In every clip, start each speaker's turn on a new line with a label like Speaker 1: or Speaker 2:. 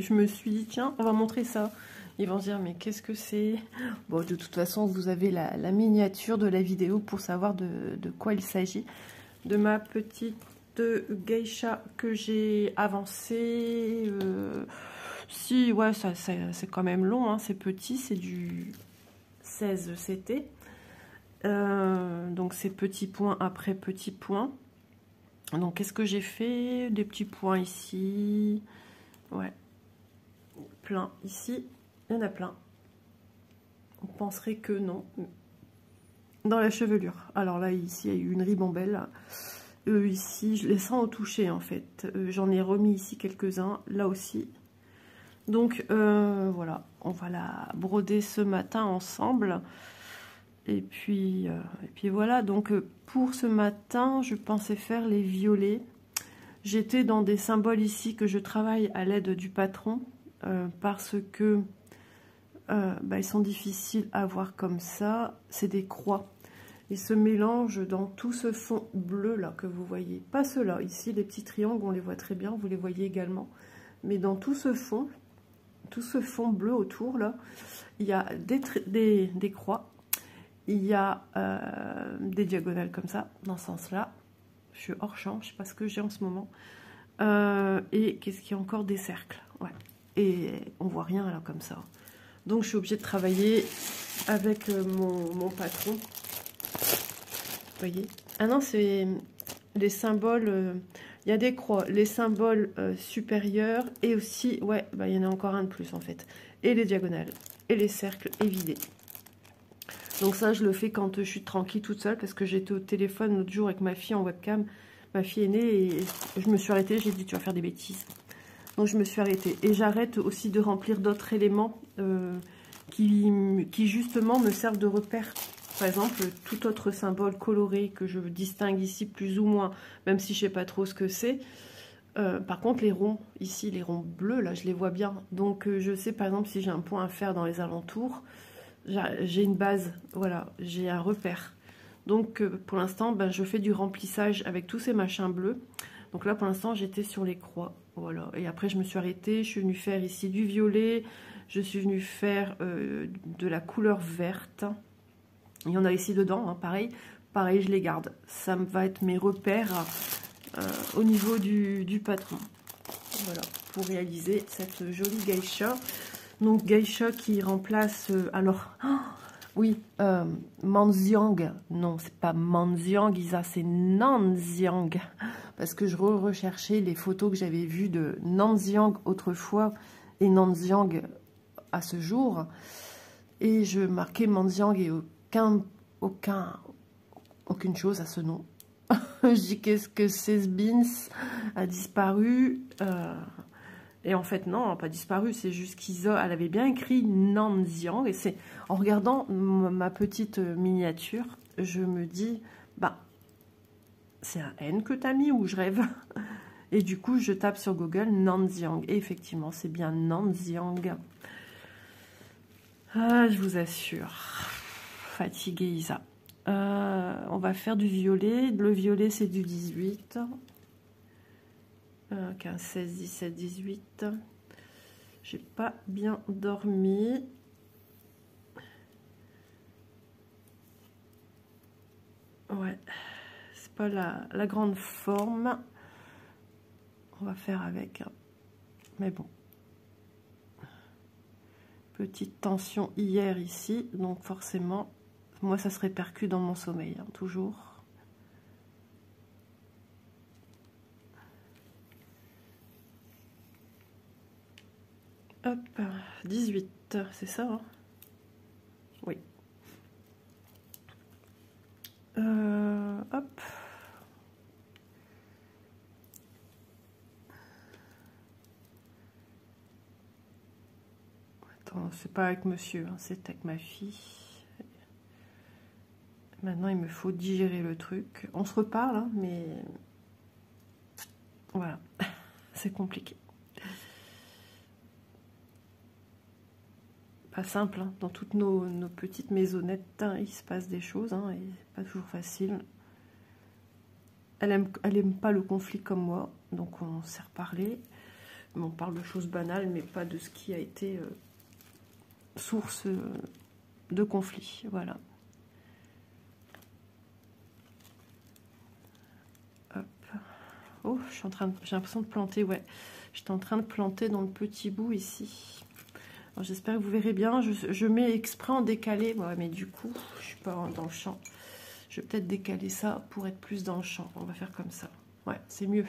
Speaker 1: je me suis dit, tiens, on va montrer ça. Ils vont se dire, mais qu'est-ce que c'est? Bon, de toute façon, vous avez la miniature de la vidéo pour savoir de quoi il s'agit. De ma petite geisha que j'ai avancée. Si, ouais, c'est quand même long, hein, c'est petit, c'est du 16 CT. Donc, c'est petit point après petit point. Donc, qu'est-ce que j'ai fait? Des petits points ici. Ouais. Plein ici. Il y en a plein. On penserait que non. Dans la chevelure. Alors là, ici, il y a eu une ribambelle. Ici, je les sens au toucher, en fait. J'en ai remis ici quelques-uns. Là aussi. Donc, voilà. On va la broder ce matin ensemble. Et puis voilà. Donc, pour ce matin, je pensais faire les violets. J'étais dans des symboles ici que je travaille à l'aide du patron. Parce que ils sont difficiles à voir comme ça. C'est des croix. Ils se mélangent dans tout ce fond bleu là que vous voyez. Pas ceux-là. Ici, les petits triangles, on les voit très bien. Vous les voyez également. Mais dans tout ce fond bleu autour là, il y a des croix. Il y a des diagonales comme ça, dans ce sens-là. Je suis hors champ, je sais pas ce que j'ai en ce moment. Et qu'est-ce qu'il y a encore? Des cercles. Ouais. Et on voit rien là comme ça. Donc je suis obligée de travailler avec mon patron. Vous voyez? Ah non, c'est les symboles. Il y a des croix, les symboles supérieurs et aussi, ouais, il y en a encore un de plus en fait. Et les diagonales et les cercles évidés. Donc ça, je le fais quand je suis tranquille toute seule parce que j'étais au téléphone l'autre jour avec ma fille en webcam. Ma fille est née et je me suis arrêtée. J'ai dit, tu vas faire des bêtises. Donc je me suis arrêtée. Et j'arrête aussi de remplir d'autres éléments qui justement me servent de repère. Par exemple, tout autre symbole coloré que je distingue ici plus ou moins, même si je ne sais pas trop ce que c'est. Par contre, les ronds, ici, les ronds bleus, là, je les vois bien. Donc je sais par exemple si j'ai un point à faire dans les alentours. J'ai une base, voilà, j'ai un repère. Donc pour l'instant, je fais du remplissage avec tous ces machins bleus. Donc là, pour l'instant, j'étais sur les croix. Voilà. Et après, je me suis arrêtée. Je suis venue faire ici du violet. Je suis venue faire de la couleur verte. Il y en a ici dedans, hein, pareil. Pareil, je les garde. Ça va être mes repères au niveau du patron. Voilà, pour réaliser cette jolie geisha. Donc, geisha qui remplace... oui, Manxiang. Non, c'est pas Manxiang, Isa, c'est Nanxiang. Parce que je recherchais les photos que j'avais vues de Nanxiang autrefois et Nanxiang à ce jour. Et je marquais Manxiang et aucune chose à ce nom. Je dis, qu'est-ce que c'est, ce Beans a disparu. Et en fait, non, pas disparu, c'est juste qu'elle avait bien écrit Nanxiang. Et c'est en regardant ma petite miniature, je me dis, c'est un N que t'as mis ou je rêve? Et du coup, je tape sur Google Nanxiang. Et effectivement, c'est bien Nanxiang. Ah, je vous assure. Fatiguée, Isa. On va faire du violet. Le violet, c'est du 18. 15, 16, 17, 18. J'ai pas bien dormi. Ouais, c'est pas la grande forme. On va faire avec. Mais bon. Petite tension hier ici. Donc forcément, moi ça se répercute dans mon sommeil, hein, toujours. Hop, 18, c'est ça, hein? Oui. Hop. Attends, c'est pas avec monsieur, hein, c'est avec ma fille. Maintenant, il me faut digérer le truc. On se reparle, hein, mais... Voilà, c'est compliqué. Pas simple, hein. Dans toutes nos petites maisonnettes, hein, il se passe des choses, hein, et c'est pas toujours facile. Elle aime pas le conflit comme moi, donc on s'est reparlé. On parle de choses banales, mais pas de ce qui a été source de conflit. Voilà. Hop. Oh, j'ai l'impression de planter, ouais. J'étais en train de planter dans le petit bout ici. J'espère que vous verrez bien. Je mets exprès en décalé, ouais, mais du coup, je suis pas dans le champ. Je vais peut-être décaler ça pour être plus dans le champ. On va faire comme ça. Ouais, c'est mieux.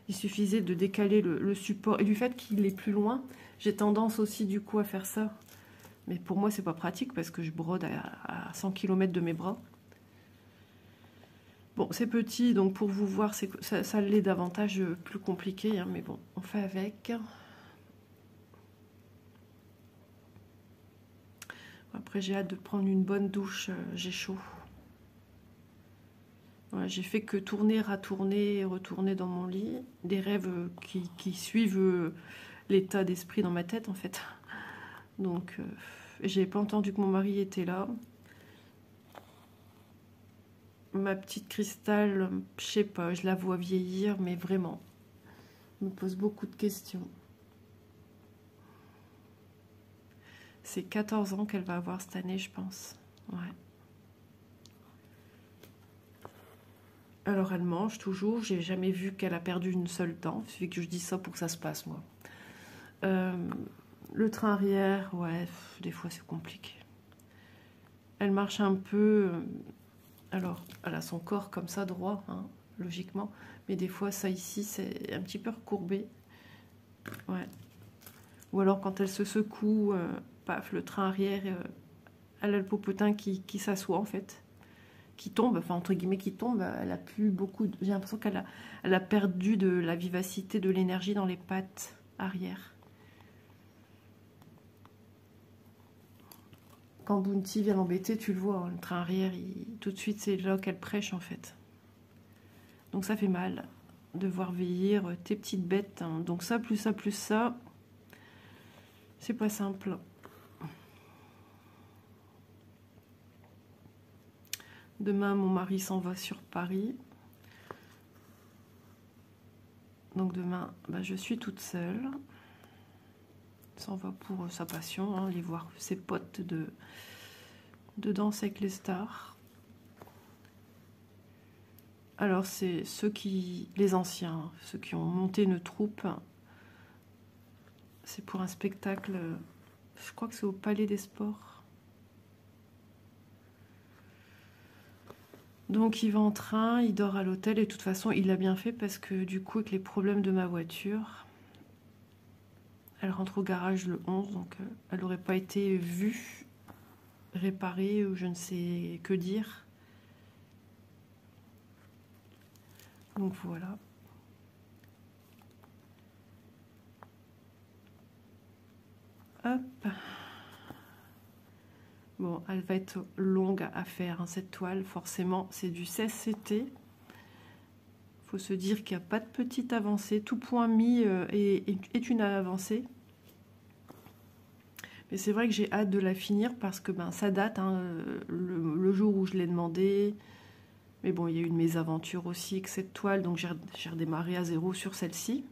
Speaker 1: Il suffisait de décaler le support. Et du fait qu'il est plus loin, j'ai tendance aussi du coup à faire ça. Mais pour moi, c'est pas pratique parce que je brode à 100 km de mes bras. Bon, c'est petit, donc pour vous voir, ça l'est davantage plus compliqué. Hein, mais bon, on fait avec. Après, j'ai hâte de prendre une bonne douche. J'ai chaud. Voilà, j'ai fait que tourner, ratourner et retourner dans mon lit. Des rêves qui suivent l'état d'esprit dans ma tête, en fait. Donc, j'ai pas entendu que mon mari était là. Ma petite Cristal, je sais pas, je la vois vieillir, mais vraiment, elle me pose beaucoup de questions. C'est 14 ans qu'elle va avoir cette année, je pense. Ouais. Alors, elle mange toujours. J'ai jamais vu qu'elle a perdu une seule dent. Il suffit que je dise ça pour que ça se passe, moi. Le train arrière, ouais, des fois c'est compliqué. Elle marche un peu... alors, elle a son corps comme ça, droit, hein, logiquement. Mais des fois, ça ici, c'est un petit peu recourbé. Ouais. Ou alors, quand elle se secoue, paf, le train arrière, elle a le popotin qui s'assoit, en fait. Qui tombe, enfin, entre guillemets, qui tombe. Elle a plus beaucoup... J'ai l'impression qu'elle a perdu de la vivacité, de l'énergie dans les pattes arrière. Quand Bounty vient l'embêter, tu le vois, hein, le train arrière, tout de suite, c'est là qu'elle prêche, en fait. Donc ça fait mal de voir vieillir tes petites bêtes. Hein. Donc ça, plus ça, c'est pas simple. Demain, mon mari s'en va sur Paris. Donc demain, bah, je suis toute seule. Il s'en va pour sa passion, hein, aller voir ses potes de danse avec les stars. Alors c'est les anciens, ceux qui ont monté une troupe. C'est pour un spectacle, je crois que c'est au Palais des Sports. Donc il va en train, il dort à l'hôtel et de toute façon il l'a bien fait parce que du coup avec les problèmes de ma voiture, elle rentre au garage le 11, donc elle n'aurait pas été vue, réparée ou je ne sais que dire. Donc voilà. Hop. Bon, elle va être longue à faire, hein, cette toile, forcément. C'est du 16CT. Il faut se dire qu'il n'y a pas de petite avancée. Tout point mis est une avancée. Mais c'est vrai que j'ai hâte de la finir parce que ben, ça date, hein, le jour où je l'ai demandé. Mais bon, il y a eu une mésaventure aussi avec cette toile, donc j'ai redémarré à zéro sur celle-ci.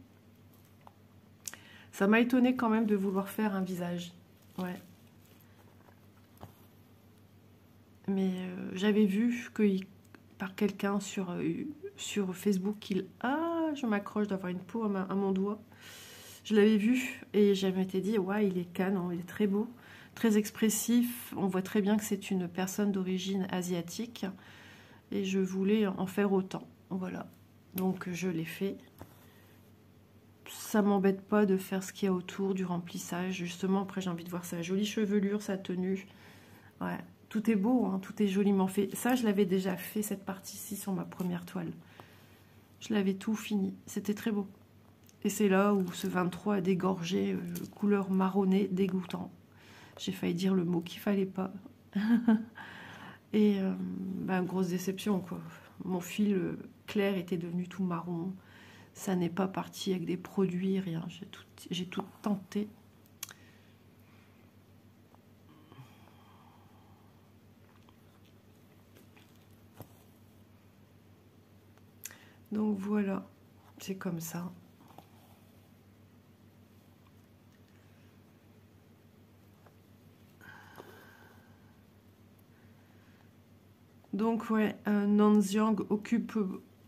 Speaker 1: Ça m'a étonné quand même de vouloir faire un visage. Ouais. Mais j'avais vu par quelqu'un sur Facebook qu'il... Ah, je m'accroche d'avoir une peau à mon doigt. Je l'avais vu et je m'étais dit, ouais, il est canon, il est très beau, très expressif. On voit très bien que c'est une personne d'origine asiatique. Et je voulais en faire autant. Voilà. Donc je l'ai fait. Ça m'embête pas de faire ce qu'il y a autour du remplissage. Justement, après j'ai envie de voir sa jolie chevelure, sa tenue. Ouais. Tout est beau, hein, tout est joliment fait. Ça, je l'avais déjà fait, cette partie-ci, sur ma première toile. Je l'avais tout fini. C'était très beau. Et c'est là où ce 23 a dégorgé, couleur marronnée, dégoûtant. J'ai failli dire le mot qu'il fallait pas. Et bah, grosse déception, quoi. Mon fil clair était devenu tout marron. Ça n'est pas parti avec des produits, rien. J'ai tout tenté. Donc voilà, c'est comme ça. Donc ouais, Nanxiang occupe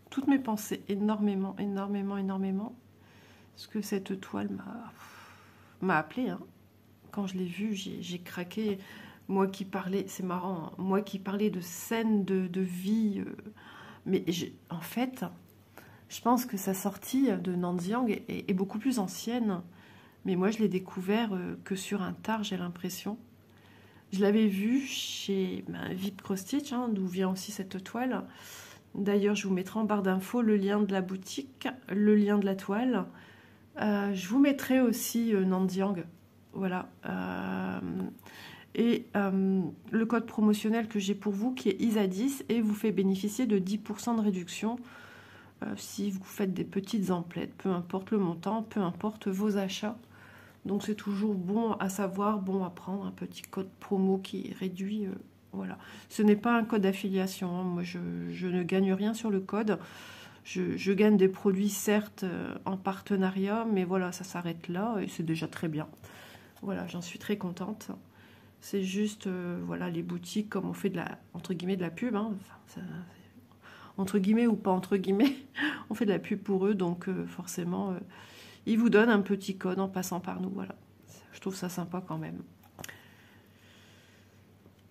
Speaker 1: toutes mes pensées, énormément, énormément, énormément. Parce que cette toile m'a appelée, hein. Quand je l'ai vue, j'ai craqué. Moi qui parlais, c'est marrant, hein, moi qui parlais de scènes de vie, mais en fait, je pense que sa sortie de Nanxiang est beaucoup plus ancienne. Mais moi, je l'ai découvert que sur un tard, j'ai l'impression. Je l'avais vu chez Vip Cross Stitch, hein, d'où vient aussi cette toile. D'ailleurs, je vous mettrai en barre d'infos le lien de la boutique, le lien de la toile. Je vous mettrai aussi Nanxiang. Voilà. Le code promotionnel que j'ai pour vous, qui est ISA10, et vous fait bénéficier de 10% de réduction si vous faites des petites emplettes, peu importe le montant, peu importe vos achats. Donc c'est toujours bon à savoir, bon à prendre, un petit code promo qui réduit. Voilà. Ce n'est pas un code d'affiliation, hein. Moi je ne gagne rien sur le code. Je gagne des produits certes en partenariat, mais voilà, ça s'arrête là et c'est déjà très bien. Voilà, j'en suis très contente. C'est juste, voilà, les boutiques, comme on fait de la, entre guillemets, de la pub, hein. Enfin, entre guillemets ou pas entre guillemets, on fait de la pub pour eux, donc forcément, ils vous donnent un petit code en passant par nous, voilà. Je trouve ça sympa quand même.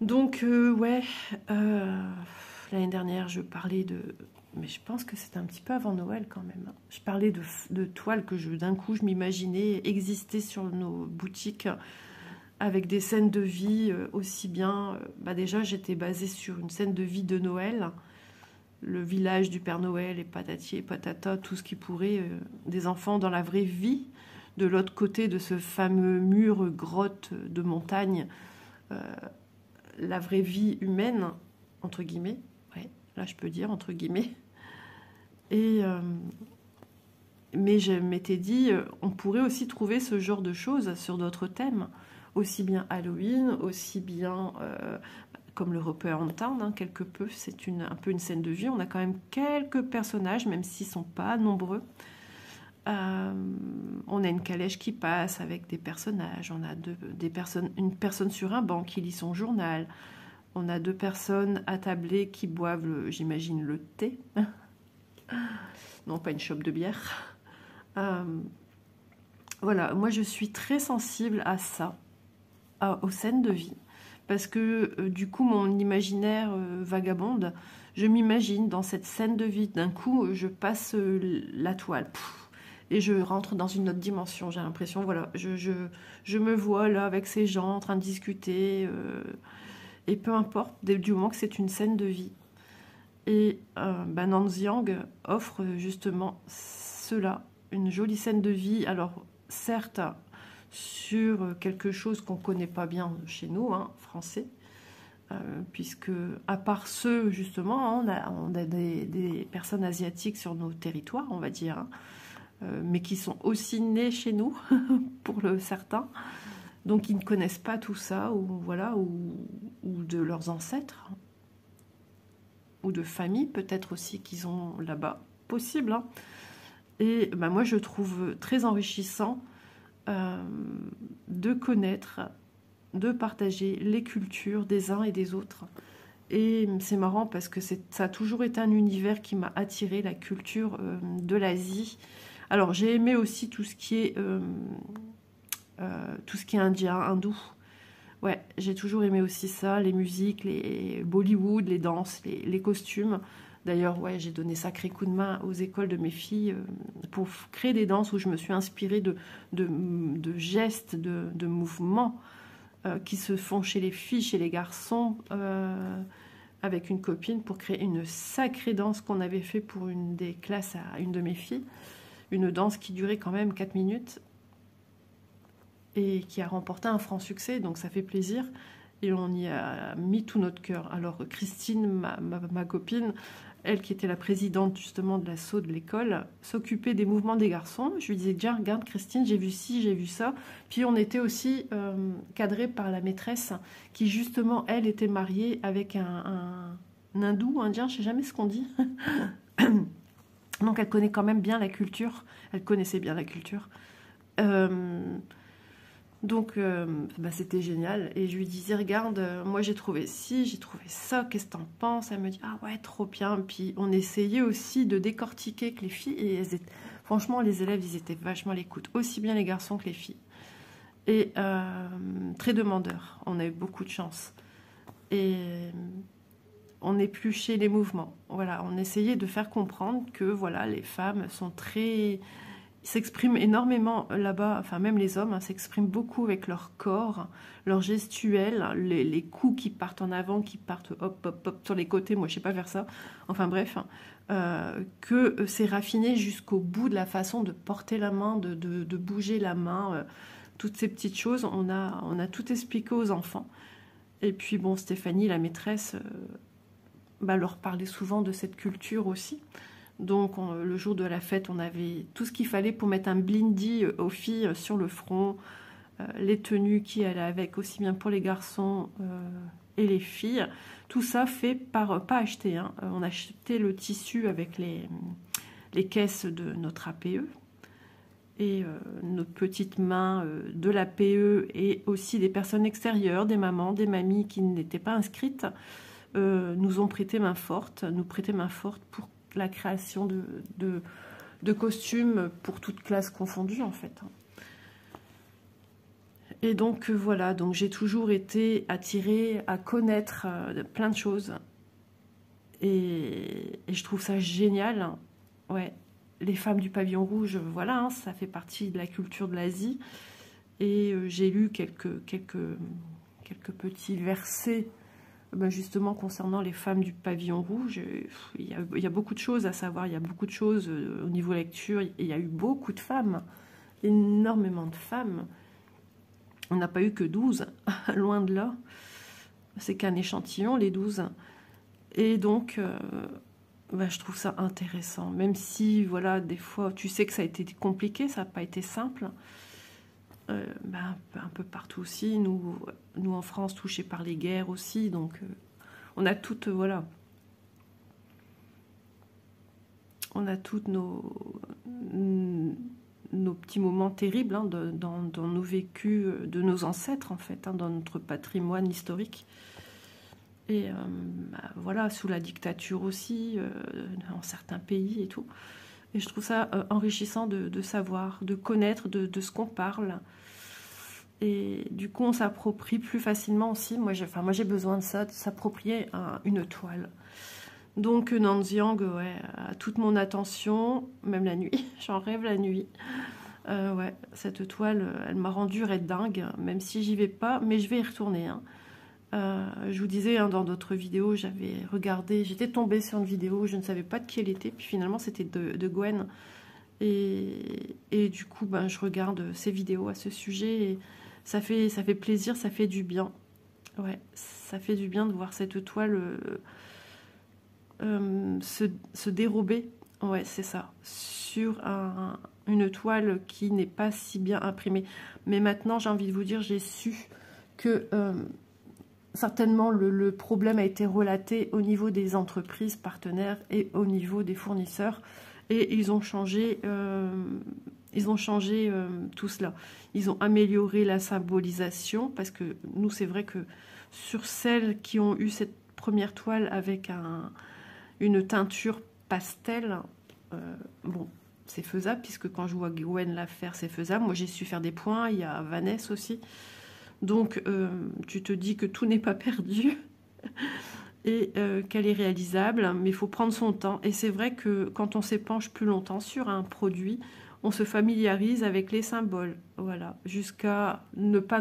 Speaker 1: Donc, ouais, l'année dernière, je parlais de... Mais je pense que c'était un petit peu avant Noël quand même. Je parlais de toiles que d'un coup, je m'imaginais exister sur nos boutiques avec des scènes de vie aussi bien... déjà, j'étais basée sur une scène de vie de Noël, le village du Père Noël et patati et patata, tout ce qui pourrait, des enfants dans la vraie vie, de l'autre côté de ce fameux mur grotte de montagne, la vraie vie humaine, entre guillemets, ouais, là je peux dire entre guillemets. Mais je m'étais dit, on pourrait aussi trouver ce genre de choses sur d'autres thèmes, aussi bien Halloween, aussi bien comme le Reaper en Town, hein, quelque peu, c'est un peu une scène de vie. On a quand même quelques personnages, même s'ils ne sont pas nombreux. On a une calèche qui passe avec des personnages, on a une personne sur un banc qui lit son journal, on a 2 personnes attablées qui boivent, j'imagine, le thé. Non, pas une chope de bière. Voilà, moi je suis très sensible à ça, aux scènes de vie, parce que du coup mon imaginaire vagabonde, je m'imagine dans cette scène de vie, d'un coup je passe la toile, et je rentre dans une autre dimension, j'ai l'impression, voilà, je me vois là avec ces gens en train de discuter, et peu importe, du moment que c'est une scène de vie. Et Nanxiang offre justement cela, une jolie scène de vie. Alors certes, sur quelque chose qu'on ne connaît pas bien chez nous, hein, français, puisque à part ceux justement, hein, on a des personnes asiatiques sur nos territoires, on va dire, hein, mais qui sont aussi nées chez nous, pour certains. Donc ils ne connaissent pas tout ça, ou voilà, ou de leurs ancêtres, ou de famille peut-être aussi qu'ils ont là-bas, possible, hein. Et moi je trouve très enrichissant de connaître, de partager les cultures des uns et des autres. Et c'est marrant parce que ça a toujours été un univers qui m'a attiré, la culture de l'Asie. Alors j'ai aimé aussi tout ce qui est indien, hindou. Ouais, j'ai toujours aimé aussi ça, les musiques, les Bollywood, les danses, les costumes. D'ailleurs, ouais, j'ai donné sacré coup de main aux écoles de mes filles pour créer des danses où je me suis inspirée de gestes, de mouvements qui se font chez les filles, chez les garçons, avec une copine pour créer une sacrée danse qu'on avait fait pour une des classes à une de mes filles. Une danse qui durait quand même 4 minutes. Et qui a remporté un franc succès, donc ça fait plaisir. Et on y a mis tout notre cœur. Alors Christine, ma copine, elle qui était la présidente justement de l'asso de l'école, s'occupait des mouvements des garçons. Je lui disais, tiens, regarde Christine, j'ai vu ci, j'ai vu ça. Puis on était aussi cadré par la maîtresse qui justement, elle, était mariée avec un hindou, indien, je ne sais jamais ce qu'on dit. Donc elle connaît quand même bien la culture. Elle connaissait bien la culture. Donc, bah, c'était génial. Et je lui disais, regarde, moi j'ai trouvé ci, j'ai trouvé ça, qu'est-ce que t'en penses? Elle me dit, ah ouais, trop bien. Puis on essayait aussi de décortiquer avec les filles. Et franchement, les élèves, ils étaient vachement à l'écoute. Aussi bien les garçons que les filles. Et très demandeurs. On a eu beaucoup de chance. Et on épluchait les mouvements. Voilà, on essayait de faire comprendre que voilà, les femmes sont très... Ils s'expriment énormément là-bas, enfin même les hommes s'expriment beaucoup avec leur corps, leur gestuelle, les coups qui partent en avant, qui partent hop, hop, hop sur les côtés, moi je sais pas faire ça, enfin bref, que c'est raffiné jusqu'au bout de la façon de porter la main, de bouger la main, toutes ces petites choses, on a tout expliqué aux enfants. Et puis bon, Stéphanie, la maîtresse, bah, leur parlait souvent de cette culture aussi. Donc le jour de la fête, on avait tout ce qu'il fallait pour mettre un blindy aux filles sur le front, les tenues qui allaient avec, aussi bien pour les garçons et les filles. Tout ça fait par, pas acheté, hein. On a acheté le tissu avec les caisses de notre APE et nos petites mains de l'APE et aussi des personnes extérieures, des mamans, des mamies qui n'étaient pas inscrites, nous ont prêté main forte, pour la création de costumes pour toutes classes confondues en fait. Et donc voilà, donc j'ai toujours été attirée à connaître plein de choses et je trouve ça génial. Ouais, les femmes du pavillon rouge, voilà, hein, ça fait partie de la culture de l'Asie et j'ai lu quelques petits versets. Ben justement, concernant les femmes du pavillon rouge, il y a beaucoup de choses à savoir, il y a beaucoup de choses au niveau lecture, il y a eu beaucoup de femmes, énormément de femmes. On n'a pas eu que 12, loin de là. C'est qu'un échantillon, les 12. Et donc, ben, je trouve ça intéressant, même si, voilà, des fois, tu sais que ça a été compliqué, ça n'a pas été simple. Ben, un peu partout aussi, nous en France touchés par les guerres aussi, donc on a toutes voilà, on a toutes nos petits moments terribles hein, dans nos vécus de nos ancêtres en fait, hein, dans notre patrimoine historique et ben, voilà, sous la dictature aussi dans certains pays et tout, et je trouve ça enrichissant de savoir, de connaître de ce qu'on parle. Et du coup, on s'approprie plus facilement aussi. Moi, j'ai besoin de ça, de s'approprier une toile. Donc, Nanxiang, ouais, a toute mon attention, même la nuit. J'en rêve la nuit. Ouais, cette toile, elle m'a rendu red dingue, même si j'y vais pas, mais je vais y retourner. Hein. Je vous disais, hein, dans d'autres vidéos, j'avais regardé, j'étais tombée sur une vidéo, je ne savais pas de qui elle était, puis finalement, c'était de Gwen. Et du coup, ben, je regarde ces vidéos à ce sujet et ça fait plaisir, ça fait du bien. Ouais, ça fait du bien de voir cette toile se dérober. Ouais, c'est ça. Sur une toile qui n'est pas si bien imprimée. Mais maintenant, j'ai envie de vous dire, j'ai su que certainement le problème a été relaté au niveau des entreprises partenaires et au niveau des fournisseurs. Et ils ont changé... tout cela. Ils ont amélioré la symbolisation parce que nous, c'est vrai que sur celles qui ont eu cette première toile avec une teinture pastel, bon, c'est faisable puisque quand je vois Gwen la faire, c'est faisable. Moi, j'ai su faire des points. Il y a Vanessa aussi. Donc, tu te dis que tout n'est pas perdu et qu'elle est réalisable, mais il faut prendre son temps. Et c'est vrai que quand on s'épanche plus longtemps sur un produit, on se familiarise avec les symboles, voilà, jusqu'à ne pas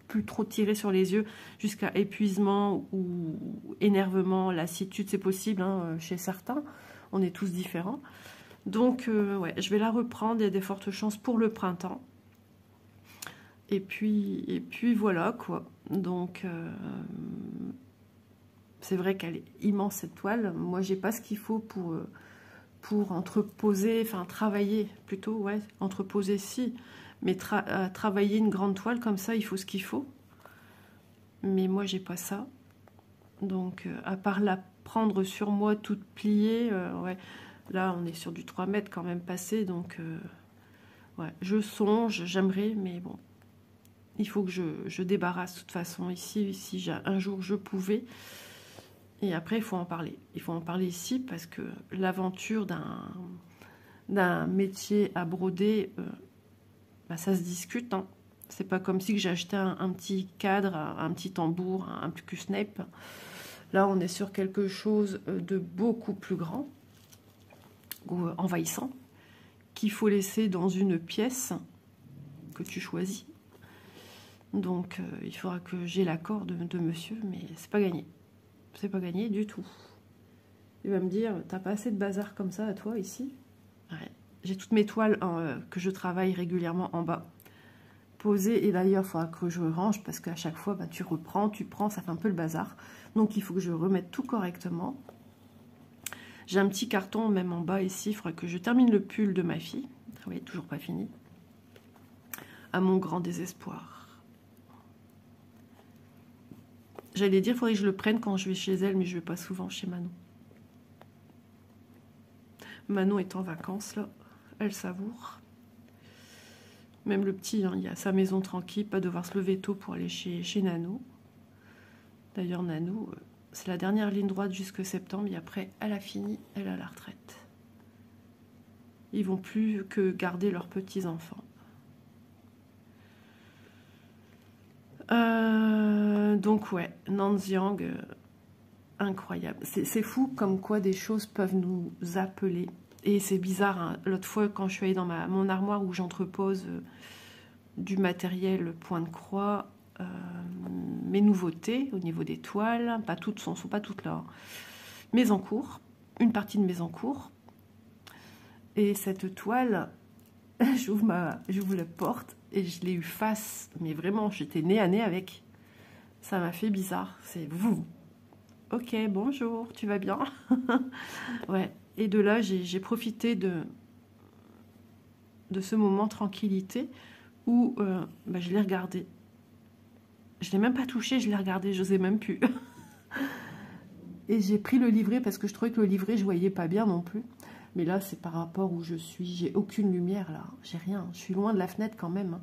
Speaker 1: plus trop tirer sur les yeux, jusqu'à épuisement ou énervement, lassitude, c'est possible hein, chez certains, on est tous différents. Donc, ouais, je vais la reprendre, il y a des fortes chances pour le printemps. Et puis voilà, quoi. Donc, c'est vrai qu'elle est immense, cette toile. Moi, j'ai pas ce qu'il faut pour entreposer, enfin travailler plutôt, ouais, entreposer si, mais travailler une grande toile comme ça, il faut ce qu'il faut. Mais moi, j'ai pas ça. Donc, à part la prendre sur moi toute pliée, ouais, là, on est sur du 3 mètres quand même passé, donc, ouais, je songe, j'aimerais, mais bon, il faut que je débarrasse de toute façon ici, si un jour je pouvais. Et après, il faut en parler. Il faut en parler ici parce que l'aventure d'un métier à broder, bah, ça se discute. Hein. C'est pas comme si j'ai acheté un petit cadre, un petit tambour, un Snape. Là, on est sur quelque chose de beaucoup plus grand, envahissant, qu'il faut laisser dans une pièce que tu choisis. Donc, il faudra que j'ai l'accord de monsieur, mais c'est pas gagné. C'est pas gagné du tout. Il va me dire, t'as pas assez de bazar comme ça à toi ici? Ouais. J'ai toutes mes toiles que je travaille régulièrement en bas posées, et d'ailleurs il faudra que je range parce qu'à chaque fois bah, tu reprends, tu prends, ça fait un peu le bazar. Donc il faut que je remette tout correctement. J'ai un petit carton même en bas ici, il faudra que je termine le pull de ma fille. Oui, toujours pas fini. À mon grand désespoir. J'allais dire, il faudrait que je le prenne quand je vais chez elle, mais je vais pas souvent chez Manon. Manon est en vacances, là. Elle savoure. Même le petit, hein, il a sa maison tranquille, pas devoir se lever tôt pour aller chez Nanou. D'ailleurs, Nanou, c'est la dernière ligne droite jusqu'à septembre, et après, elle a fini, elle a la retraite. Ils vont plus que garder leurs petits-enfants. Donc ouais, Nanxiang, incroyable. C'est fou comme quoi des choses peuvent nous appeler. Et c'est bizarre, hein. L'autre fois quand je suis allée dans mon armoire où j'entrepose du matériel point de croix, mes nouveautés au niveau des toiles, pas toutes sont pas toutes là, hein. Mes encours, une partie de mes encours. Et cette toile, j'ouvre la porte et je l'ai eu face, mais vraiment, j'étais nez à nez avec. Ça m'a fait bizarre. C'est vous. Ok, bonjour, tu vas bien? Ouais. Et de là, j'ai profité de ce moment de tranquillité où bah, je l'ai regardé. Je l'ai même pas touché, je l'ai regardé, j'osais même plus. Et j'ai pris le livret parce que je trouvais que le livret, je voyais pas bien non plus. Mais là, c'est par rapport où je suis. J'ai aucune lumière là. J'ai rien. Je suis loin de la fenêtre quand même.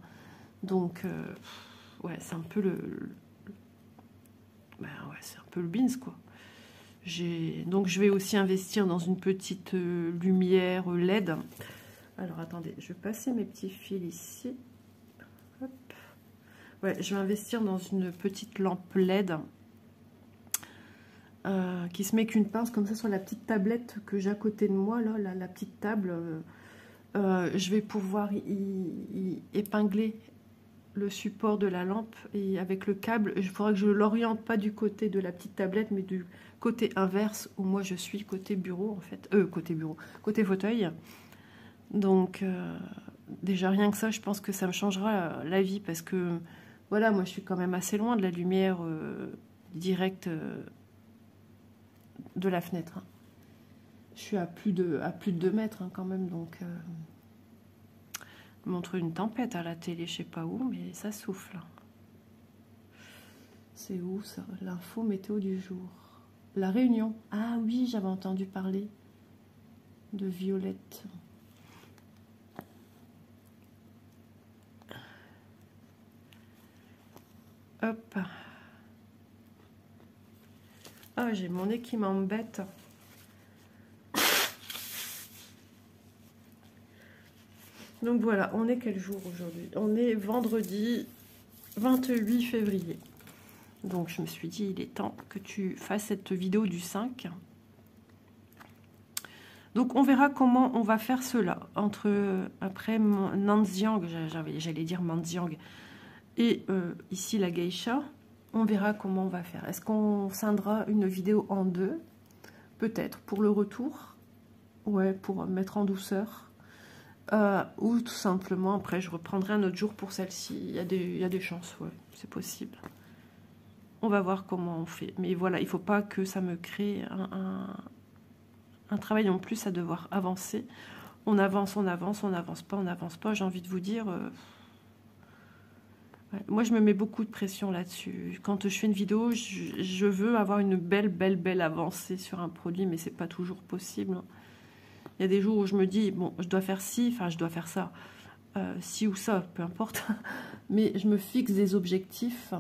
Speaker 1: Donc, ouais, c'est un peu ben ouais, c'est un peu le beans, quoi. Donc, je vais aussi investir dans une petite lumière LED. Alors, attendez, je vais passer mes petits fils ici. Hop. Ouais, je vais investir dans une petite lampe LED qui se met qu'une pince comme ça sur la petite tablette que j'ai à côté de moi, là, la petite table. Je vais pouvoir y épingler le support de la lampe et avec le câble, il faudra que je l'oriente pas du côté de la petite tablette, mais du côté inverse où moi je suis, côté bureau en fait, côté fauteuil. Donc déjà rien que ça, je pense que ça me changera la vie parce que voilà, moi je suis quand même assez loin de la lumière directe de la fenêtre. Hein. Je suis à plus de 2 mètres hein, quand même, donc montre une tempête à la télé, je sais pas où, mais ça souffle. C'est où ça? L'info météo du jour. La Réunion. Ah oui, j'avais entendu parler de violette. Hop. Ah, j'ai mon nez qui m'embête. Donc voilà, on est quel jour aujourd'hui? On est vendredi 28 février. Donc je me suis dit, il est temps que tu fasses cette vidéo du 5. Donc on verra comment on va faire cela. Après Nanxiang, j'allais dire Nanxiang, et ici la geisha, on verra comment on va faire. Est-ce qu'on scindra une vidéo en deux? Peut-être pour le retour. Ouais, pour mettre en douceur. Ou tout simplement, après, je reprendrai un autre jour pour celle-ci. Il y a des chances, ouais, c'est possible. On va voir comment on fait. Mais voilà, il ne faut pas que ça me crée un travail en plus à devoir avancer. On avance, on n'avance pas. J'ai envie de vous dire... ouais, moi, je me mets beaucoup de pression là-dessus. Quand je fais une vidéo, je veux avoir une belle avancée sur un produit, mais c'est pas toujours possible. Il y a des jours où je me dis, bon, je dois faire ci, enfin, je dois faire ça. ci ou ça, peu importe. Mais je me fixe des objectifs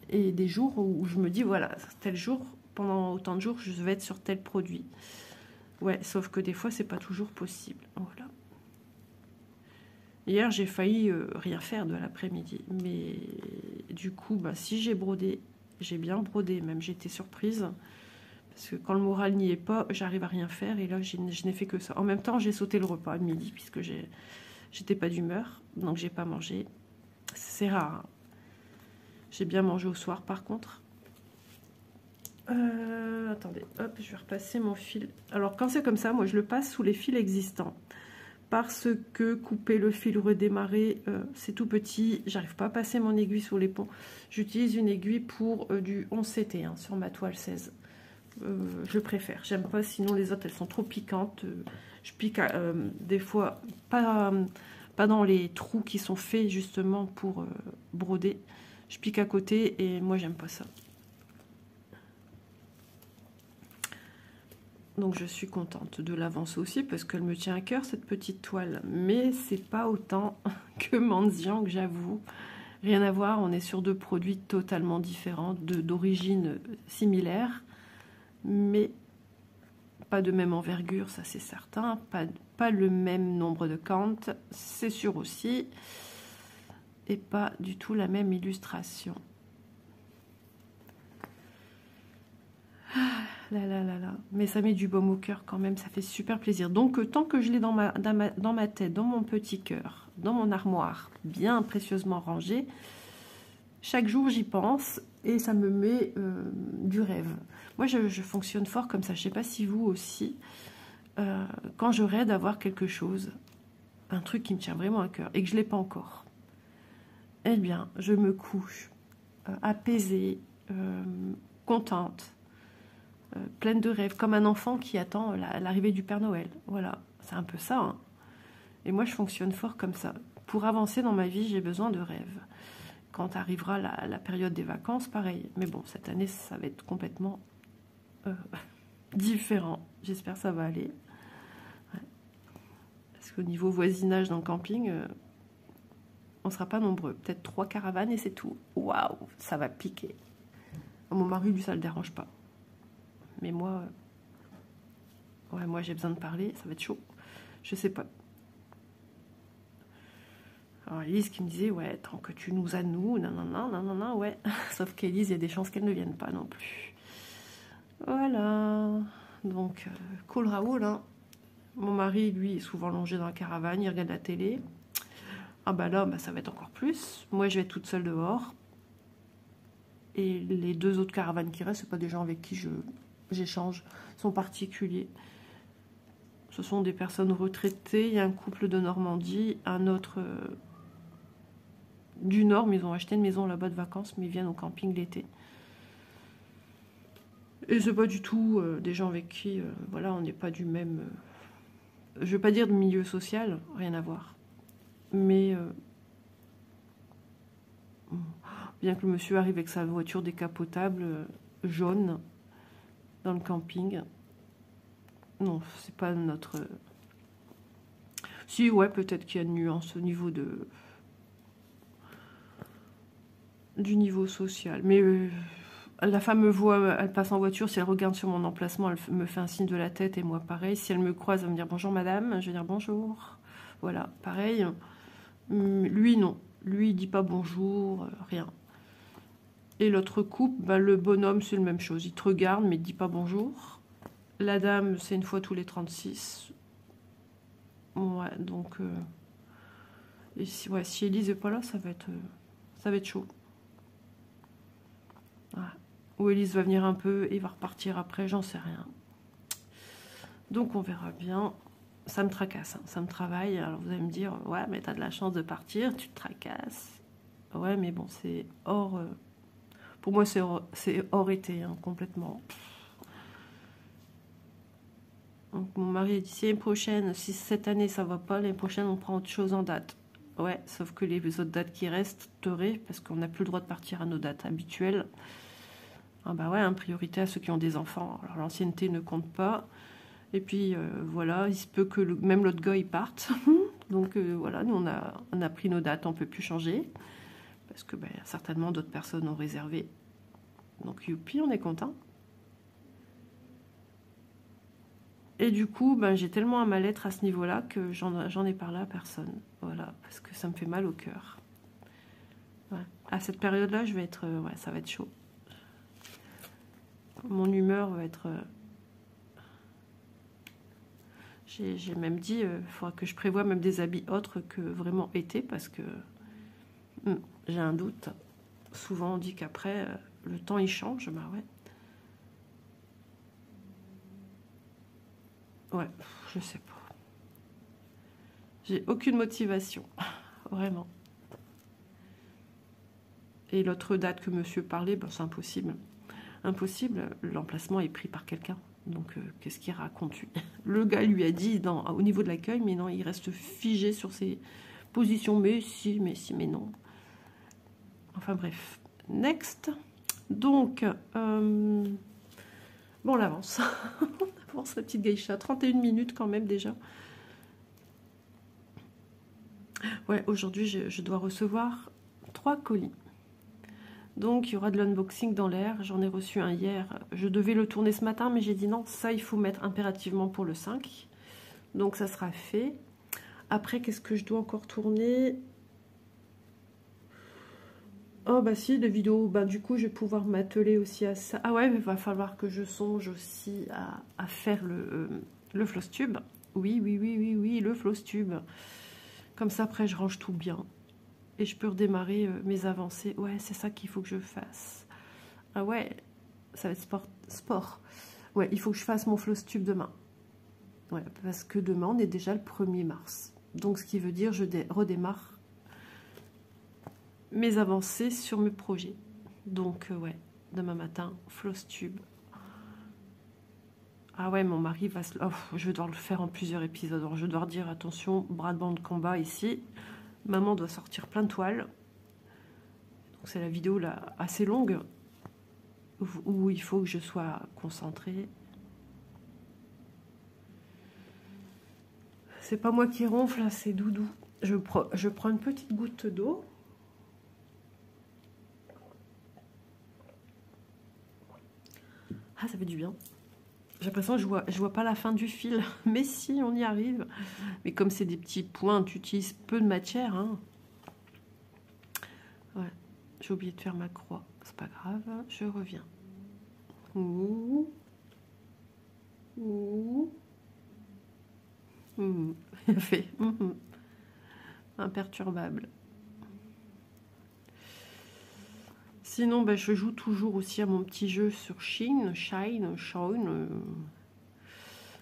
Speaker 1: et des jours où je me dis, voilà, tel jour, pendant autant de jours, je vais être sur tel produit. Ouais, sauf que des fois, c'est pas toujours possible. Voilà. Hier, j'ai failli rien faire de l'après-midi. Mais du coup, bah, si j'ai brodé, j'ai bien brodé, même j'étais surprise. Parce que quand le moral n'y est pas, j'arrive à rien faire. Et là, je n'ai fait que ça. En même temps, j'ai sauté le repas à midi, puisque j'étais pas d'humeur. Donc, j'ai pas mangé. C'est rare. Hein. J'ai bien mangé au soir, par contre. Attendez, hop, je vais repasser mon fil. Alors, quand c'est comme ça, moi, je le passe sous les fils existants. Parce que couper le fil, redémarrer, c'est tout petit. J'arrive pas à passer mon aiguille sous les ponts. J'utilise une aiguille pour du 11 CT hein, sur ma toile 16. Je préfère. J'aime pas, sinon les autres, elles sont trop piquantes. Je pique des fois pas dans les trous qui sont faits justement pour broder. Je pique à côté et moi, j'aime pas ça. Donc je suis contente de l'avancer aussi parce qu'elle me tient à cœur cette petite toile. Mais c'est pas autant que Mendiang, j'avoue. Rien à voir, on est sur deux produits totalement différents, d'origine similaire. Mais pas de même envergure, ça c'est certain. Pas le même nombre de cantes, c'est sûr aussi. Et pas du tout la même illustration. Là. Mais ça met du baume au cœur quand même, ça fait super plaisir. Donc tant que je l'ai dans ma tête, dans mon petit cœur, dans mon armoire, bien précieusement rangée, chaque jour j'y pense et ça me met du rêve. Moi je fonctionne fort comme ça, je ne sais pas si vous aussi, quand je rêve d'avoir quelque chose, un truc qui me tient vraiment à cœur et que je ne l'ai pas encore, eh bien je me couche apaisée, contente, pleine de rêves, comme un enfant qui attend l'arrivée du Père Noël. Voilà, c'est un peu ça. Hein. Et moi, je fonctionne fort comme ça. Pour avancer dans ma vie, j'ai besoin de rêves. Quand arrivera la période des vacances, pareil. Mais bon, cette année, ça va être complètement différent. J'espère que ça va aller. Ouais. Parce qu'au niveau voisinage dans le camping, on ne sera pas nombreux. Peut-être 3 caravanes et c'est tout. Waouh, ça va piquer. Mon mari, lui, ça ne le dérange pas. Mais moi, moi j'ai besoin de parler, ça va être chaud. Je sais pas. Alors Elise qui me disait, ouais, tant que tu nous as nous, non, ouais. Sauf qu'Elise, il y a des chances qu'elle ne vienne pas non plus. Voilà. Donc, cool Raoul, hein. Mon mari, lui, est souvent longé dans la caravane, il regarde la télé. Ah bah là, ça va être encore plus. Moi, je vais être toute seule dehors. Et les 2 autres caravanes qui restent, c'est pas des gens avec qui j'échange, sont particuliers. Ce sont des personnes retraitées. Il y a un couple de Normandie, un autre du Nord, mais ils ont acheté une maison là-bas de vacances, mais ils viennent au camping l'été. Et c'est pas du tout des gens avec qui, voilà, on n'est pas du même, je veux pas dire de milieu social, rien à voir. Mais bien que le monsieur arrive avec sa voiture décapotable jaune dans le camping, non, c'est pas notre... Si, ouais, peut-être qu'il y a une nuance au niveau du niveau social. Mais la femme me voit, elle passe en voiture, si elle regarde sur mon emplacement, elle me fait un signe de la tête et moi pareil. Si elle me croise, elle va me dire bonjour madame, je vais dire bonjour. Voilà, pareil. Lui, non. Lui, il dit pas bonjour, rien. Et l'autre couple, le bonhomme, c'est la même chose. Il te regarde, mais il ne dit pas bonjour. La dame, c'est une fois tous les 36. Ouais, donc... et si Elise n'est pas là, ça va être chaud. Ouais. Ou Elise va venir un peu et va repartir après, j'en sais rien. Donc on verra bien. Ça me tracasse, hein, ça me travaille. Alors vous allez me dire, ouais, mais t'as de la chance de partir, tu te tracasses. Ouais, mais bon, c'est hors... pour moi, c'est hors été, hein, complètement. Donc mon mari a dit, si l'année prochaine, si cette année ça va pas, l'année prochaine on prend autre chose en date. Ouais, sauf que les autres dates qui restent, parce qu'on n'a plus le droit de partir à nos dates habituelles. Ah bah ouais, priorité à ceux qui ont des enfants. Alors l'ancienneté ne compte pas. Et puis voilà, il se peut que même l'autre gars il parte. Donc voilà, nous on a pris nos dates, on ne peut plus changer. Parce que ben, certainement d'autres personnes ont réservé. Donc youpi, on est content. Et du coup, ben, j'ai tellement un mal-être à ce niveau-là que j'en ai parlé à personne. Voilà, parce que ça me fait mal au cœur. Ouais. À cette période-là, je vais être, ouais, ça va être chaud. Mon humeur va être... j'ai même dit, il faudra que je prévoie même des habits autres que vraiment été, parce que j'ai un doute. Souvent, on dit qu'après, le temps, il change. Bah ouais. Ouais, je sais pas. J'ai aucune motivation, vraiment. Et l'autre date que monsieur parlait, ben, c'est impossible. Impossible, l'emplacement est pris par quelqu'un. Donc, qu'est-ce qu'il raconte lui? Le gars lui a dit au niveau de l'accueil, mais non, il reste figé sur ses positions. Mais si, mais non. Enfin bref. Next. Donc, bon, on avance. On avance la petite geisha. 31 minutes quand même déjà. Ouais, aujourd'hui, je dois recevoir 3 colis. Donc, il y aura de l'unboxing dans l'air. J'en ai reçu un hier. Je devais le tourner ce matin, mais j'ai dit non, ça, il faut mettre impérativement pour le 5. Donc, ça sera fait. Après, qu'est-ce que je dois encore tourner? Oh, bah si, les vidéos. Bah, du coup, je vais pouvoir m'atteler aussi à ça. Ah ouais, mais il va falloir que je songe aussi à faire le floss tube. Oui, le floss tube. Comme ça, après, je range tout bien. Et je peux redémarrer mes avancées. Ouais, c'est ça qu'il faut que je fasse. Ah ouais, ça va être sport. Ouais, il faut que je fasse mon floss tube demain. Ouais, parce que demain, on est déjà le 1er mars. Donc, ce qui veut dire je redémarre mes avancées sur mes projets. Donc, ouais, demain matin, floss tube. Ah ouais, mon mari va se... Oh, je vais devoir le faire en plusieurs épisodes. Alors, je vais devoir dire, attention, bras de bande de combat ici. Maman doit sortir plein de toiles. C'est la vidéo là assez longue où il faut que je sois concentrée. C'est pas moi qui ronfle, c'est Doudou. Je prends une petite goutte d'eau. Ah, ça fait du bien. J'ai l'impression que je vois pas la fin du fil. Mais si, on y arrive. Mais comme c'est des petits points, tu utilises peu de matière. Hein. Ouais. J'ai oublié de faire ma croix. C'est pas grave, je reviens. Ouh. Ouh. Bien fait. Imperturbable. Sinon, ben, je joue toujours aussi à mon petit jeu sur Shine,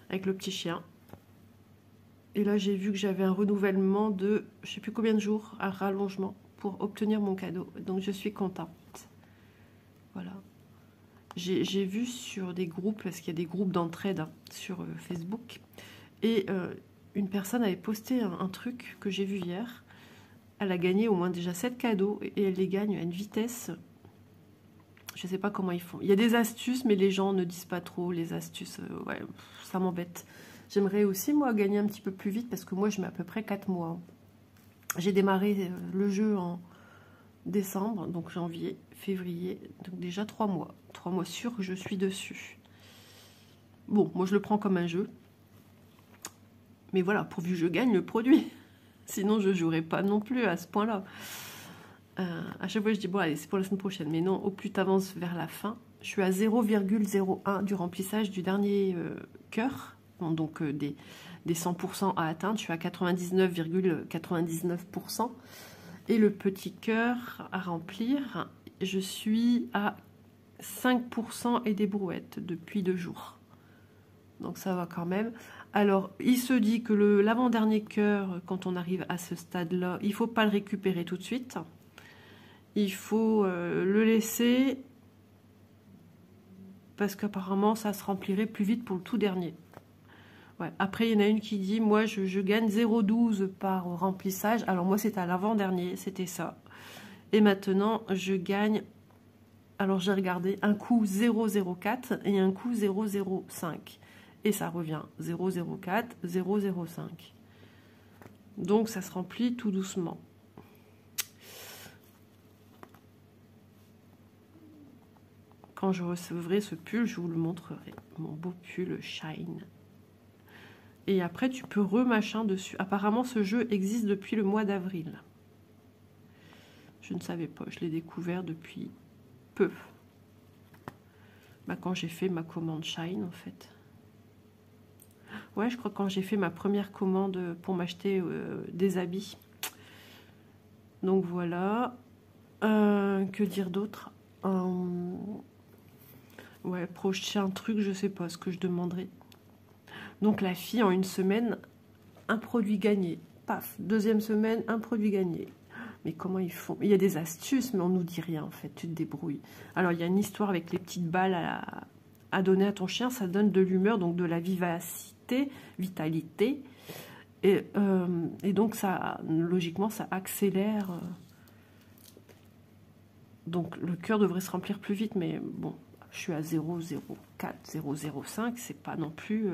Speaker 1: avec le petit chien. Et là, j'ai vu que j'avais un renouvellement de, je sais plus combien de jours, un rallongement pour obtenir mon cadeau. Donc, je suis contente. Voilà. J'ai vu sur des groupes, parce qu'il y a des groupes d'entraide hein, sur Facebook, et une personne avait posté un truc que j'ai vu hier. Elle a gagné au moins déjà 7 cadeaux, et elle les gagne à une vitesse... Je sais pas comment ils font. Il y a des astuces, mais les gens ne disent pas trop les astuces. Ouais, ça m'embête. J'aimerais aussi, moi, gagner un petit peu plus vite, parce que moi, je mets à peu près 4 mois. J'ai démarré le jeu en décembre, donc janvier, février, donc déjà 3 mois. 3 mois sûrs que je suis dessus. Bon, moi, je le prends comme un jeu. Mais voilà, pourvu que je gagne le produit. Sinon, je ne jouerai pas non plus à ce point-là. À chaque fois, je dis, bon, allez, c'est pour la semaine prochaine. Mais non, au plus tu avances vers la fin, je suis à 0,01 du remplissage du dernier cœur. Bon, donc, des 100% à atteindre, je suis à 99,99%. Et le petit cœur à remplir, je suis à 5% et des brouettes depuis 2 jours. Donc, ça va quand même. Alors, il se dit que l'avant-dernier cœur, quand on arrive à ce stade-là, il ne faut pas le récupérer tout de suite. Il faut le laisser parce qu'apparemment ça se remplirait plus vite pour le tout dernier. Ouais. Après il y en a une qui dit moi je gagne 0,12 par remplissage. Alors moi c'était à l'avant-dernier, c'était ça. Et maintenant je gagne, alors j'ai regardé, un coup 0,04 et un coup 0,05. Et ça revient 0,04, 0,05. Donc ça se remplit tout doucement. Quand je recevrai ce pull, je vous le montrerai. Mon beau pull Shine. Et après, tu peux remachin dessus. Apparemment, ce jeu existe depuis le mois d'avril. Je ne savais pas. Je l'ai découvert depuis peu. Bah, quand j'ai fait ma commande Shine, en fait. Ouais, je crois que quand j'ai fait ma première commande pour m'acheter des habits. Donc voilà. Que dire d'autre? Ouais, prochain truc, je sais pas ce que je demanderai. Donc la fille, en une semaine, un produit gagné. Paf, deuxième semaine, un produit gagné. Mais comment ils font? Il y a des astuces, mais on nous dit rien en fait, tu te débrouilles. Alors il y a une histoire avec les petites balles à donner à ton chien, ça donne de l'humeur, donc de la vivacité, vitalité. Et donc ça, logiquement, ça accélère. Donc le cœur devrait se remplir plus vite, mais bon, je suis à 0,04, 0,05, c'est pas non plus...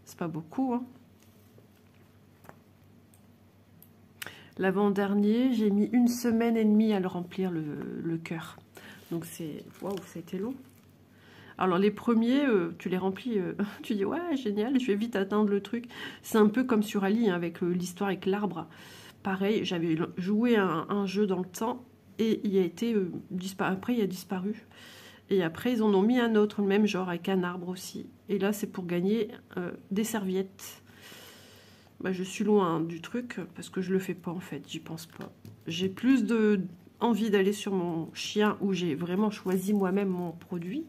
Speaker 1: c'est pas beaucoup, hein. L'avant-dernier, j'ai mis 1 semaine et demie à le remplir, le cœur. Donc c'est... Waouh, ça a été long. Alors les premiers, tu les remplis, tu dis ouais, génial, je vais vite atteindre le truc. C'est un peu comme sur Ali, hein, avec l'histoire avec l'arbre. Pareil, j'avais joué un jeu dans le temps et il a été après il a disparu. Et après ils en ont mis un autre, le même genre, avec un arbre aussi. Et là c'est pour gagner des serviettes. Bah, je suis loin du truc parce que je le fais pas en fait, j'y pense pas. J'ai plus envie d'aller sur mon chien où j'ai vraiment choisi moi-même mon produit.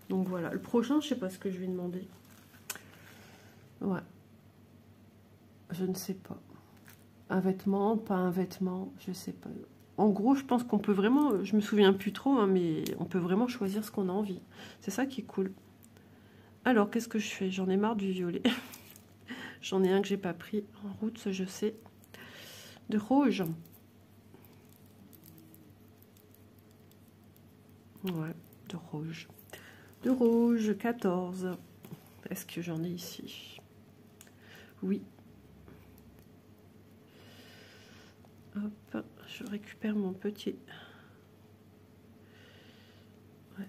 Speaker 1: Donc voilà, le prochain, je sais pas ce que je vais demander. Ouais. Je ne sais pas. Un vêtement, pas un vêtement, je sais pas. En gros, je pense qu'on peut vraiment, je me souviens plus trop, hein, mais on peut vraiment choisir ce qu'on a envie. C'est ça qui est cool. Alors, qu'est-ce que je fais? J'en ai marre du violet. J'en ai un que j'ai pas pris en route, ça je sais. De rouge. Ouais, de rouge. De rouge, 14. Est-ce que j'en ai ici? Oui. Hop, je récupère mon petit. Ouais.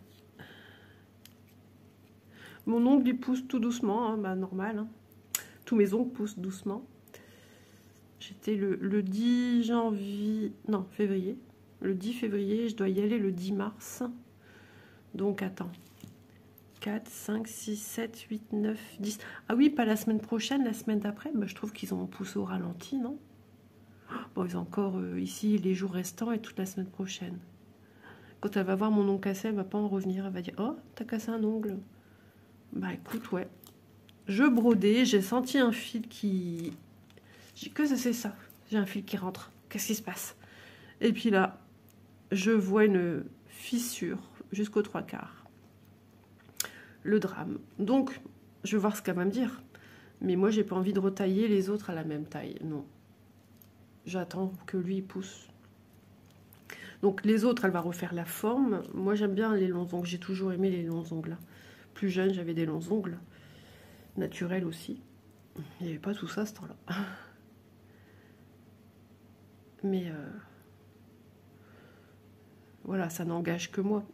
Speaker 1: Mon ongle, il pousse tout doucement, hein, bah, normal. Hein. Tous mes ongles poussent doucement. J'étais le 10 janvier, non, février. Le 10 février, je dois y aller le 10 mars. Donc, attends. 4, 5, 6, 7, 8, 9, 10. Ah oui, pas la semaine prochaine, la semaine d'après. Bah, je trouve qu'ils ont poussé au ralenti, non? Bon, ils ont encore ici les jours restants et toute la semaine prochaine. Quand elle va voir mon ongle cassé, elle va pas en revenir. Elle va dire, oh, t'as cassé un ongle. Bah écoute, ouais. Je brodais, j'ai senti un fil qui... Que c'est ça? J'ai un fil qui rentre. Qu'est-ce qui se passe? Et puis là, je vois une fissure jusqu'aux 3/4. Le drame. Donc, je vais voir ce qu'elle va me dire. Mais moi, j'ai pas envie de retailler les autres à la même taille. Non. J'attends que lui pousse. Donc, les autres, elle va refaire la forme. Moi, j'aime bien les longs ongles. J'ai toujours aimé les longs ongles. Plus jeune, j'avais des longs ongles. Naturels aussi. Il n'y avait pas tout ça, ce temps-là. Mais voilà, ça n'engage que moi.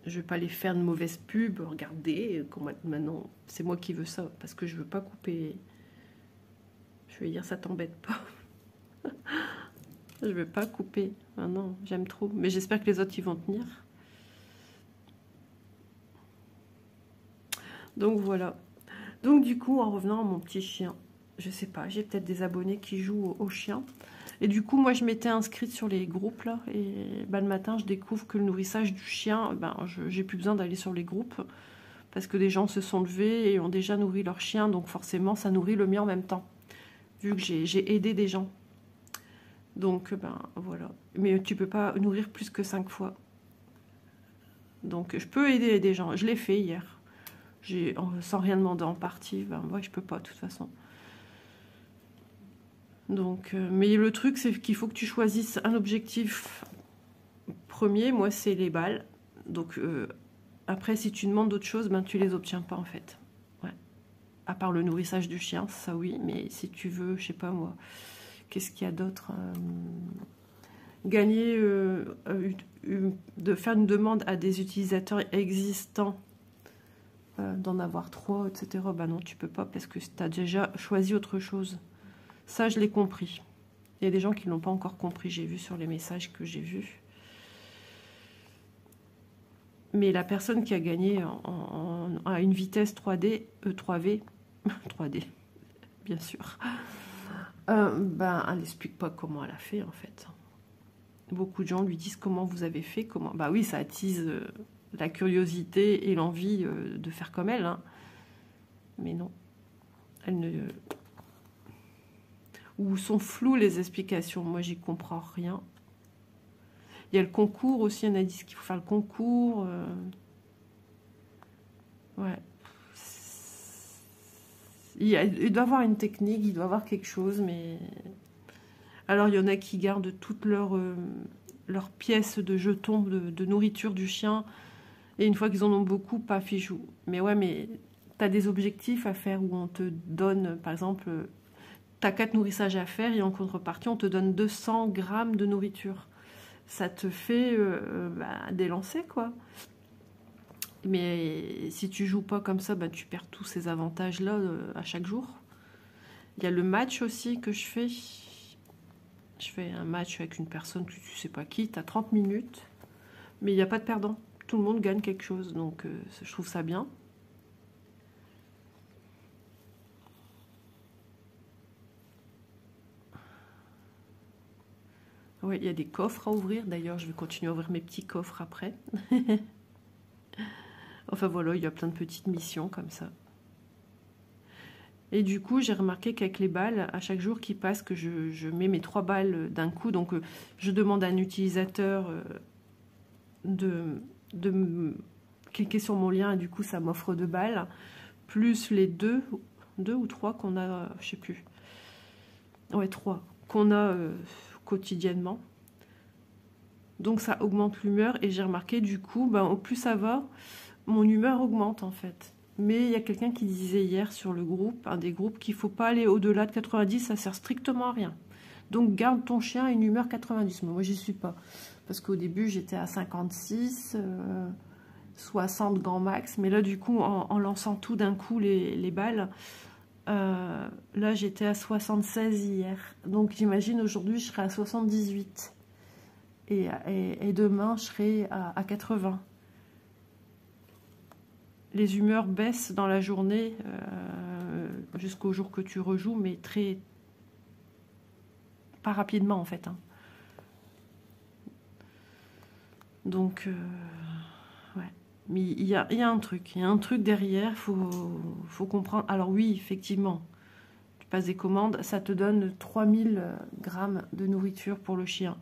Speaker 1: Je ne vais pas les faire de mauvaises pubs. Regardez, maintenant, c'est moi qui veux ça. Parce que je ne veux pas couper. Je vais dire, ça t'embête pas. Je ne veux pas couper. Ah non, j'aime trop. Mais j'espère que les autres, ils vont tenir. Donc voilà. Donc du coup, en revenant à mon petit chien, je sais pas, j'ai peut-être des abonnés qui jouent au chien. Et du coup, moi, je m'étais inscrite sur les groupes, là. Et ben, le matin, je découvre que le nourrissage du chien, ben, j'ai plus besoin d'aller sur les groupes. Parce que des gens se sont levés et ont déjà nourri leur chien. Donc forcément, ça nourrit le mien en même temps. Vu que j'ai aidé des gens. Donc, ben, voilà. Mais tu peux pas nourrir plus que 5 fois. Donc, je peux aider des gens. Je l'ai fait hier. Sans rien demander en partie. Ben, moi, je peux pas, de toute façon. Donc, mais le truc, c'est qu'il faut que tu choisisses un objectif premier. Moi, c'est les balles. Donc, après, si tu demandes d'autres choses, ben, tu les obtiens pas, en fait. Ouais. À part le nourrissage du chien, ça oui, mais si tu veux, je sais pas moi, qu'est-ce qu'il y a d'autre, gagner, de faire une demande à des utilisateurs existants, d'en avoir 3, etc. Bah non, tu peux pas parce que tu as déjà choisi autre chose. Ça, je l'ai compris. Il y a des gens qui ne l'ont pas encore compris, j'ai vu sur les messages que j'ai vus. Mais la personne qui a gagné à une vitesse 3D, 3V, 3D, bien sûr, ben, elle n'explique pas comment elle a fait en fait. Beaucoup de gens lui disent comment vous avez fait, comment. Bah oui, ça attise la curiosité et l'envie de faire comme elle, hein. Mais non, elle ne. Ou sont floues les explications. Moi, j'y comprends rien. Il y a le concours aussi, on a dit qu'il faut faire le concours. Ouais. Il doit avoir une technique, il doit avoir quelque chose, mais... Alors, il y en a qui gardent toutes leurs pièces de jetons de nourriture du chien. Et une fois qu'ils en ont beaucoup, paf, ils jouent. Mais ouais, mais tu as des objectifs à faire où on te donne, par exemple, tu as 4 nourrissages à faire et en contrepartie, on te donne 200 grammes de nourriture. Ça te fait des lancers, quoi. Mais si tu joues pas comme ça, bah, tu perds tous ces avantages-là à chaque jour. Il y a le match aussi que je fais. Je fais un match avec une personne que tu sais pas qui, tu as 30 minutes, mais il n'y a pas de perdant. Tout le monde gagne quelque chose, donc je trouve ça bien. Oui, il y a des coffres à ouvrir. D'ailleurs, je vais continuer à ouvrir mes petits coffres après. Enfin voilà, il y a plein de petites missions comme ça. Et du coup, j'ai remarqué qu'avec les balles, à chaque jour qui passe, que je mets mes 3 balles d'un coup. Donc, je demande à un utilisateur de cliquer sur mon lien et du coup, ça m'offre 2 balles. Plus les 2 ou 3 qu'on a, je sais plus. Ouais, 3 qu'on a quotidiennement. Donc, ça augmente l'humeur. Et j'ai remarqué, du coup, ben, au plus ça va, mon humeur augmente en fait. Mais il y a quelqu'un qui disait hier sur le groupe, un des groupes, qu'il ne faut pas aller au-delà de 90, ça sert strictement à rien. Donc garde ton chien à une humeur 90. Mais moi, j'y suis pas. Parce qu'au début, j'étais à 56, 60 grand max. Mais là, du coup, en lançant tout d'un coup les balles, là, j'étais à 76 hier. Donc j'imagine aujourd'hui, je serai à 78. Et demain, je serai à 80. Les humeurs baissent dans la journée jusqu'au jour que tu rejoues, mais pas rapidement en fait, hein. Donc, ouais. Mais il y a un truc, derrière, faut comprendre. Alors oui, effectivement, tu passes des commandes, ça te donne 3000 grammes de nourriture pour le chien.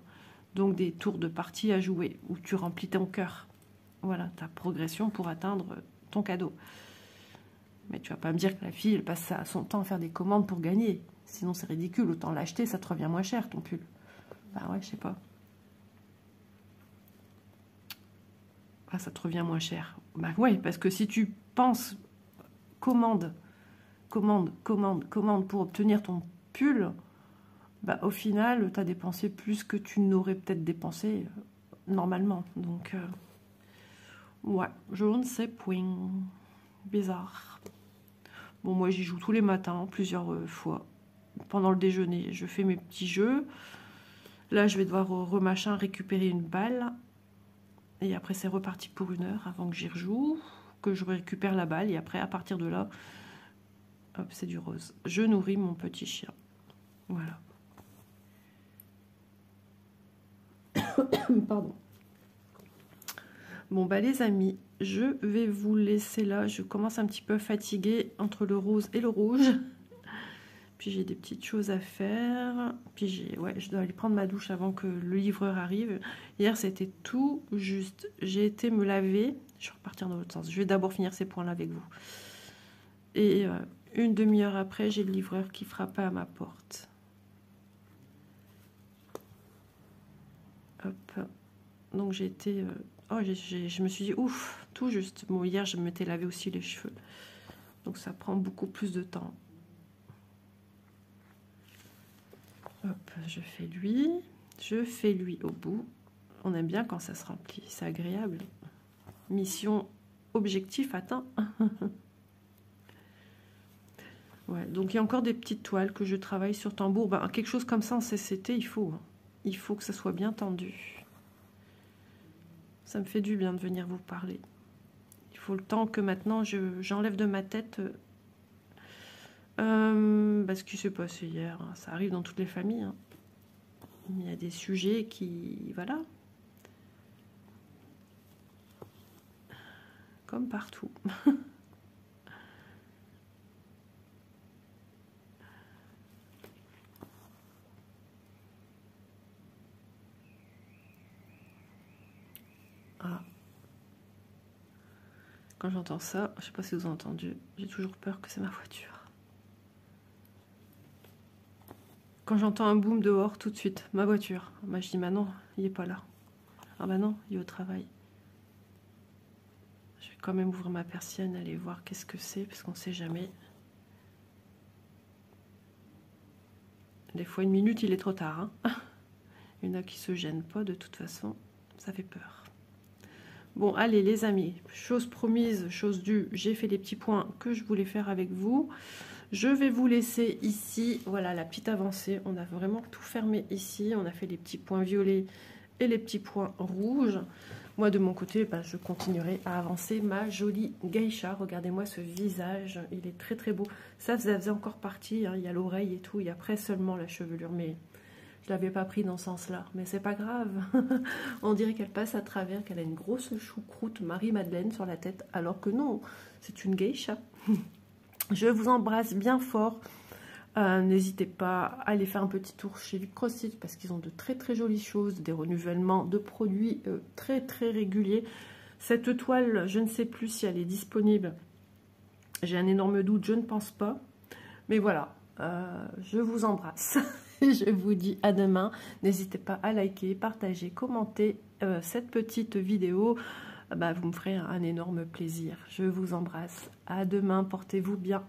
Speaker 1: Donc des tours de partie à jouer, où tu remplis ton cœur. Voilà, ta progression pour atteindre ton cadeau. Mais tu vas pas me dire que la fille, elle passe son temps à faire des commandes pour gagner. Sinon, c'est ridicule. Autant l'acheter, ça te revient moins cher, ton pull. Bah ouais, je sais pas. Ah, ça te revient moins cher. Bah ouais, parce que si tu penses commande pour obtenir ton pull, bah au final, tu as dépensé plus que tu n'aurais peut-être dépensé normalement. Donc, ouais, je ne sais point. Bizarre. Bon, moi, j'y joue tous les matins, plusieurs fois. Pendant le déjeuner, je fais mes petits jeux. Là, je vais devoir remachin récupérer une balle. Et après, c'est reparti pour 1 heure avant que j'y rejoue, que je récupère la balle. Et après, à partir de là, hop, c'est du rose. Je nourris mon petit chien. Voilà. Pardon. Bon, bah les amis, je vais vous laisser là. Je commence un petit peu fatiguée entre le rose et le rouge. Puis j'ai des petites choses à faire. Puis ouais, je dois aller prendre ma douche avant que le livreur arrive. Hier, c'était tout juste. J'ai été me laver. Je vais repartir dans l'autre sens. Je vais d'abord finir ces points-là avec vous. Et une demi-heure après, j'ai le livreur qui frappait à ma porte. Hop. Donc j'ai été... oh, je me suis dit, ouf, tout juste. Bon, hier, je m'étais lavé aussi les cheveux. Donc ça prend beaucoup plus de temps. Hop, je fais lui au bout. On aime bien quand ça se remplit, c'est agréable. Mission, objectif atteint. Ouais, donc il y a encore des petites toiles que je travaille sur tambour. Ben, quelque chose comme ça en CCT, il faut que ça soit bien tendu. Ça me fait du bien de venir vous parler. Il faut le temps que maintenant j'enlève de ma tête ce qui s'est passé hier. Ça arrive dans toutes les familles. Hein. Il y a des sujets qui... Voilà. Comme partout. Ah. Quand j'entends ça, je sais pas si vous avez entendu, j'ai toujours peur que c'est ma voiture. Quand j'entends un boom dehors, tout de suite, ma voiture. Moi, je dis, bah non, il est pas là. Ah bah non, il est au travail. Je vais quand même ouvrir ma persienne, aller voir qu'est-ce que c'est, parce qu'on sait jamais. Des fois, une minute, il est trop tard. Hein. Il y en a qui se gênent pas, de toute façon, ça fait peur. Bon, allez les amis, chose promise, chose due, j'ai fait les petits points que je voulais faire avec vous. Je vais vous laisser ici, voilà la petite avancée, on a vraiment tout fermé ici, on a fait les petits points violets et les petits points rouges. Moi de mon côté, je continuerai à avancer ma jolie geisha, regardez-moi ce visage, il est très très beau. Ça faisait encore partie, hein. Il y a l'oreille et tout, et après seulement la chevelure, mais... Je l'avais pas pris dans ce sens-là, mais c'est pas grave. On dirait qu'elle passe à travers, qu'elle a une grosse choucroute Marie-Madeleine sur la tête, alors que non, c'est une geisha. Je vous embrasse bien fort. N'hésitez pas à aller faire un petit tour chez Lip Crochet parce qu'ils ont de très très jolies choses, des renouvellements de produits très très réguliers. Cette toile, je ne sais plus si elle est disponible. J'ai un énorme doute, je ne pense pas. Mais voilà, je vous embrasse. Je vous dis à demain. N'hésitez pas à liker, partager, commenter cette petite vidéo. Vous me ferez un énorme plaisir. Je vous embrasse. À demain. Portez-vous bien.